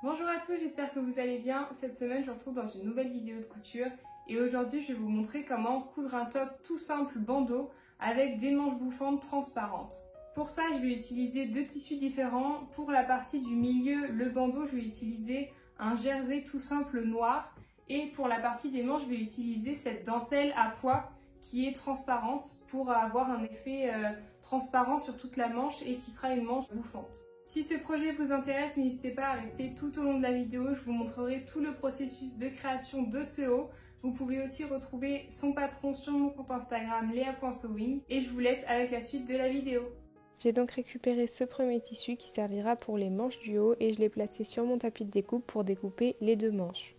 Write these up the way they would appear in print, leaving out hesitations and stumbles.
Bonjour à tous, j'espère que vous allez bien. Cette semaine, je vous retrouve dans une nouvelle vidéo de couture et aujourd'hui, je vais vous montrer comment coudre un top tout simple bandeau avec des manches bouffantes transparentes. Pour ça, je vais utiliser deux tissus différents. Pour la partie du milieu, le bandeau, je vais utiliser un jersey tout simple noir et pour la partie des manches, je vais utiliser cette dentelle à pois qui est transparente pour avoir un effet transparent sur toute la manche et qui sera une manche bouffante. Si ce projet vous intéresse, n'hésitez pas à rester tout au long de la vidéo, je vous montrerai tout le processus de création de ce haut. Vous pouvez aussi retrouver son patron sur mon compte Instagram lea.sewing et je vous laisse avec la suite de la vidéo. J'ai donc récupéré ce premier tissu qui servira pour les manches du haut et je l'ai placé sur mon tapis de découpe pour découper les deux manches.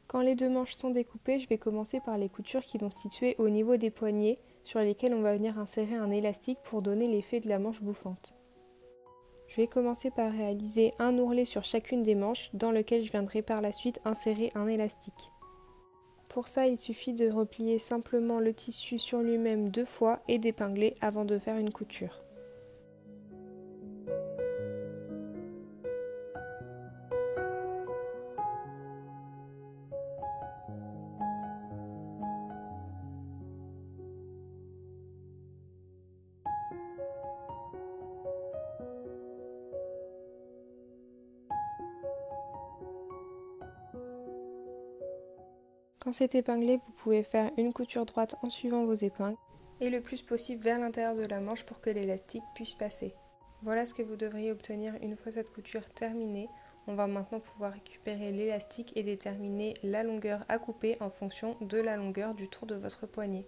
Quand les deux manches sont découpées, je vais commencer par les coutures qui vont se situer au niveau des poignets sur lesquels on va venir insérer un élastique pour donner l'effet de la manche bouffante. Je vais commencer par réaliser un ourlet sur chacune des manches dans lequel je viendrai par la suite insérer un élastique. Pour ça, il suffit de replier simplement le tissu sur lui-même 2 fois et d'épingler avant de faire une couture. Quand c'est épinglé, vous pouvez faire une couture droite en suivant vos épingles et le plus possible vers l'intérieur de la manche pour que l'élastique puisse passer. Voilà ce que vous devriez obtenir une fois cette couture terminée. On va maintenant pouvoir récupérer l'élastique et déterminer la longueur à couper en fonction de la longueur du tour de votre poignet.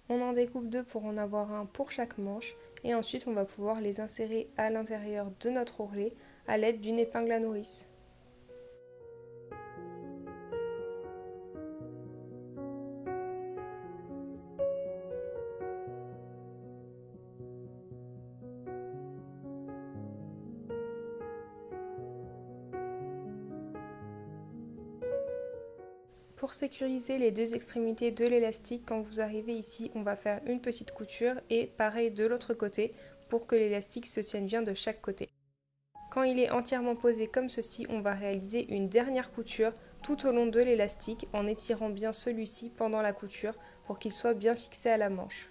On en découpe 2 pour en avoir un pour chaque manche et ensuite on va pouvoir les insérer à l'intérieur de notre ourlet à l'aide d'une épingle à nourrice. Pour sécuriser les deux extrémités de l'élastique, quand vous arrivez ici, on va faire une petite couture et pareil de l'autre côté pour que l'élastique se tienne bien de chaque côté. Quand il est entièrement posé comme ceci, on va réaliser une dernière couture tout au long de l'élastique en étirant bien celui-ci pendant la couture pour qu'il soit bien fixé à la manche.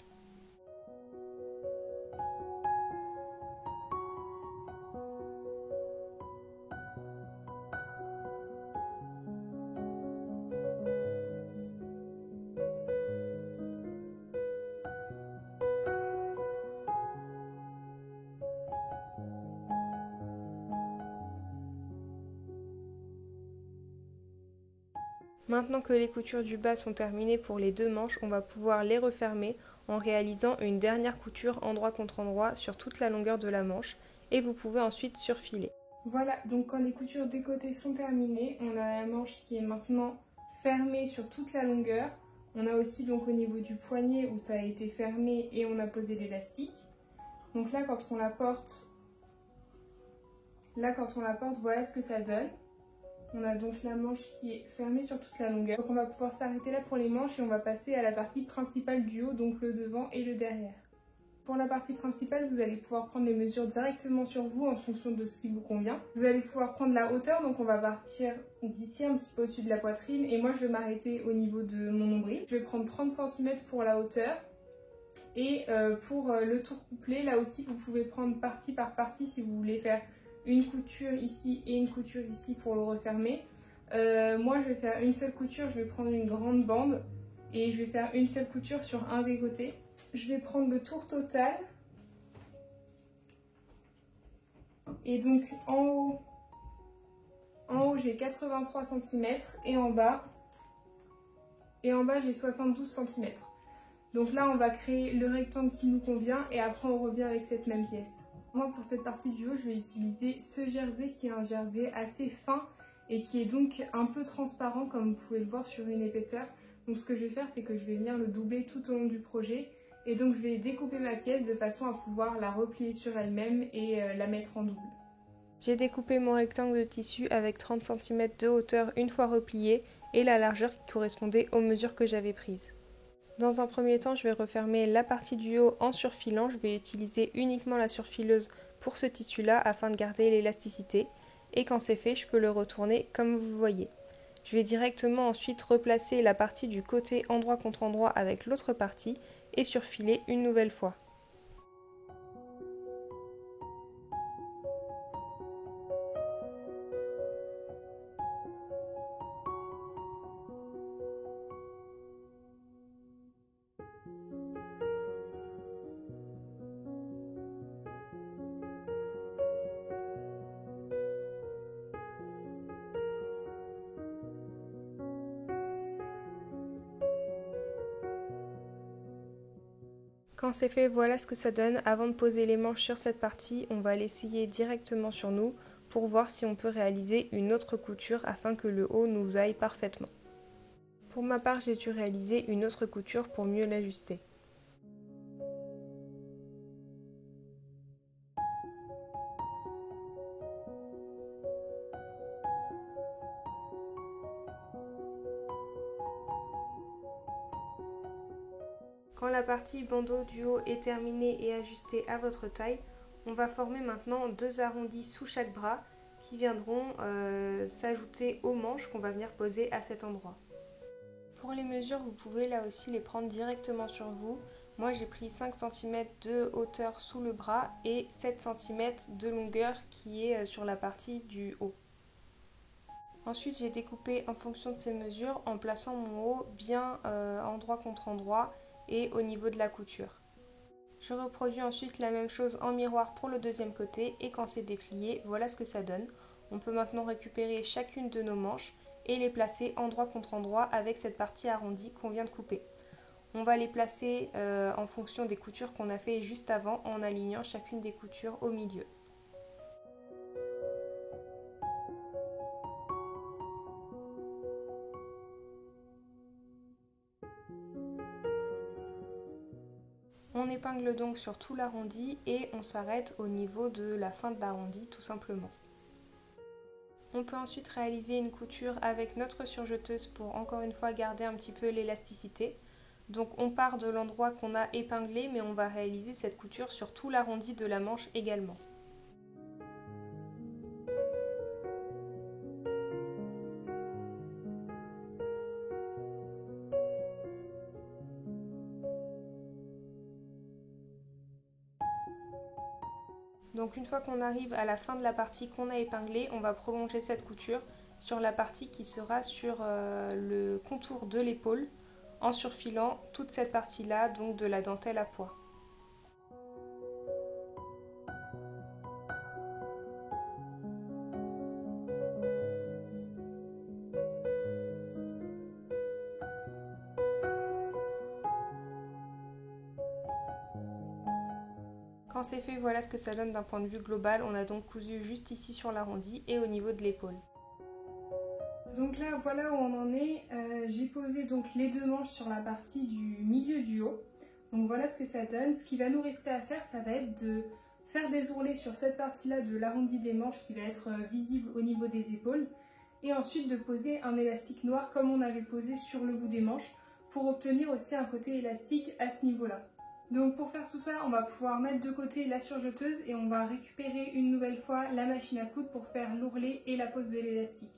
Maintenant que les coutures du bas sont terminées pour les deux manches, on va pouvoir les refermer en réalisant une dernière couture endroit contre endroit sur toute la longueur de la manche et vous pouvez ensuite surfiler. Voilà, donc quand les coutures des côtés sont terminées, on a la manche qui est maintenant fermée sur toute la longueur. On a aussi donc au niveau du poignet où ça a été fermé et on a posé l'élastique. Donc là quand on la porte, voilà ce que ça donne. On a donc la manche qui est fermée sur toute la longueur. Donc on va pouvoir s'arrêter là pour les manches et on va passer à la partie principale du haut, donc le devant et le derrière. Pour la partie principale, vous allez pouvoir prendre les mesures directement sur vous en fonction de ce qui vous convient. Vous allez pouvoir prendre la hauteur, donc on va partir d'ici un petit peu au-dessus de la poitrine et moi je vais m'arrêter au niveau de mon nombril. Je vais prendre 30 cm pour la hauteur et pour le tour couplé, là aussi vous pouvez prendre partie par partie si vous voulez faire une couture ici et une couture ici pour le refermer. Moi je vais faire une seule couture, je vais prendre une grande bande et je vais faire une seule couture sur un des côtés. Je vais prendre le tour total et donc en haut j'ai 83 cm et en bas j'ai 72 cm. Donc là on va créer le rectangle qui nous convient et après on revient avec cette même pièce. Moi pour cette partie du haut je vais utiliser ce jersey qui est un jersey assez fin et qui est donc un peu transparent comme vous pouvez le voir sur une épaisseur. Donc ce que je vais faire c'est que je vais venir le doubler tout au long du projet et donc je vais découper ma pièce de façon à pouvoir la replier sur elle-même et la mettre en double. J'ai découpé mon rectangle de tissu avec 30 cm de hauteur une fois replié et la largeur qui correspondait aux mesures que j'avais prises. Dans un premier temps, je vais refermer la partie du haut en surfilant. Je vais utiliser uniquement la surfileuse pour ce tissu-là afin de garder l'élasticité. Et quand c'est fait, je peux le retourner comme vous voyez. Je vais directement ensuite replacer la partie du côté endroit contre endroit avec l'autre partie et surfiler une nouvelle fois. Quand c'est fait, voilà ce que ça donne. Avant de poser les manches sur cette partie, on va l'essayer directement sur nous pour voir si on peut réaliser une autre couture afin que le haut nous aille parfaitement. Pour ma part, j'ai dû réaliser une autre couture pour mieux l'ajuster. Quand la partie bandeau du haut est terminée et ajustée à votre taille, on va former maintenant deux arrondis sous chaque bras qui viendront s'ajouter aux manches qu'on va venir poser à cet endroit. Pour les mesures, vous pouvez là aussi les prendre directement sur vous. Moi j'ai pris 5 cm de hauteur sous le bras et 7 cm de longueur qui est sur la partie du haut. Ensuite j'ai découpé en fonction de ces mesures en plaçant mon haut bien endroit contre endroit et au niveau de la couture. Je reproduis ensuite la même chose en miroir pour le deuxième côté et quand c'est déplié, voilà ce que ça donne. On peut maintenant récupérer chacune de nos manches et les placer endroit contre endroit avec cette partie arrondie qu'on vient de couper. On va les placer en fonction des coutures qu'on a fait juste avant en alignant chacune des coutures au milieu. On épingle donc sur tout l'arrondi et on s'arrête au niveau de la fin de l'arrondi tout simplement. On peut ensuite réaliser une couture avec notre surjeteuse pour encore une fois garder un petit peu l'élasticité. Donc on part de l'endroit qu'on a épinglé mais on va réaliser cette couture sur tout l'arrondi de la manche également. Donc une fois qu'on arrive à la fin de la partie qu'on a épinglée, on va prolonger cette couture sur la partie qui sera sur le contour de l'épaule en surfilant toute cette partie-là, donc de la dentelle à pois. Quand c'est fait, voilà ce que ça donne d'un point de vue global. On a donc cousu juste ici sur l'arrondi et au niveau de l'épaule. Donc là, voilà où on en est. J'ai posé donc les deux manches sur la partie du milieu du haut. Donc voilà ce que ça donne. Ce qui va nous rester à faire, ça va être de faire des ourlets sur cette partie-là de l'arrondi des manches qui va être visible au niveau des épaules. Et ensuite de poser un élastique noir comme on avait posé sur le bout des manches pour obtenir aussi un côté élastique à ce niveau-là. Donc pour faire tout ça, on va pouvoir mettre de côté la surjeteuse et on va récupérer une nouvelle fois la machine à coudre pour faire l'ourlet et la pose de l'élastique.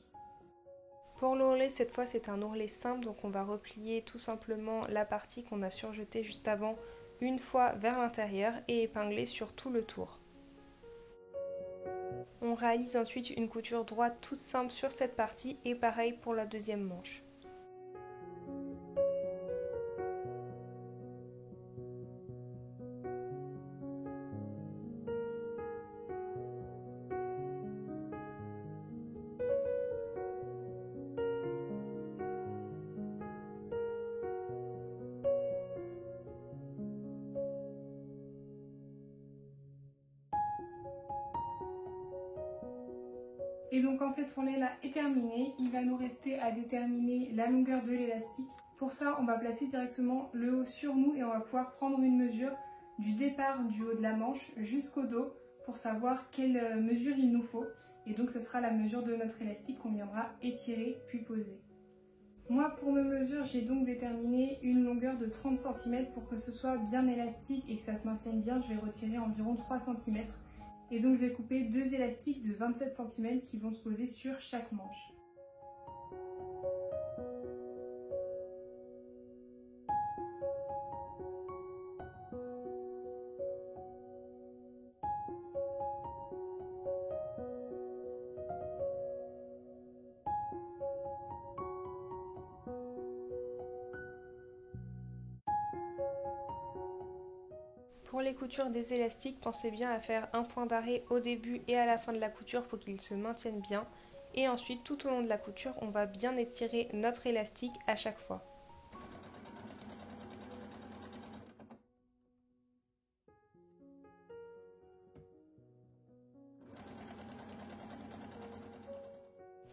Pour l'ourlet, cette fois c'est un ourlet simple, donc on va replier tout simplement la partie qu'on a surjetée juste avant une fois vers l'intérieur et épingler sur tout le tour. On réalise ensuite une couture droite toute simple sur cette partie et pareil pour la deuxième manche. Et donc quand cette ourlet-là est terminée, il va nous rester à déterminer la longueur de l'élastique. Pour ça, on va placer directement le haut sur nous et on va pouvoir prendre une mesure du départ du haut de la manche jusqu'au dos pour savoir quelle mesure il nous faut. Et donc ce sera la mesure de notre élastique qu'on viendra étirer puis poser. Moi pour mes mesures, j'ai donc déterminé une longueur de 30 cm pour que ce soit bien élastique et que ça se maintienne bien. Je vais retirer environ 3 cm. Et donc je vais couper 2 élastiques de 27 cm qui vont se poser sur chaque manche. Pour les coutures des élastiques, pensez bien à faire un point d'arrêt au début et à la fin de la couture pour qu'ils se maintiennent bien. Et ensuite, tout au long de la couture, on va bien étirer notre élastique à chaque fois.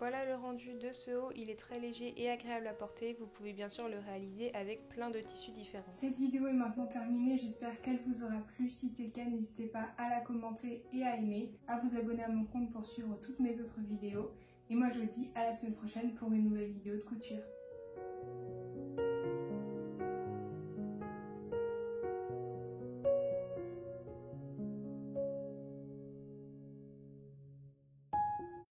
Voilà le rendu de ce haut, il est très léger et agréable à porter. Vous pouvez bien sûr le réaliser avec plein de tissus différents. Cette vidéo est maintenant terminée, j'espère qu'elle vous aura plu. Si c'est le cas, n'hésitez pas à la commenter et à aimer, à vous abonner à mon compte pour suivre toutes mes autres vidéos. Et moi je vous dis à la semaine prochaine pour une nouvelle vidéo de couture.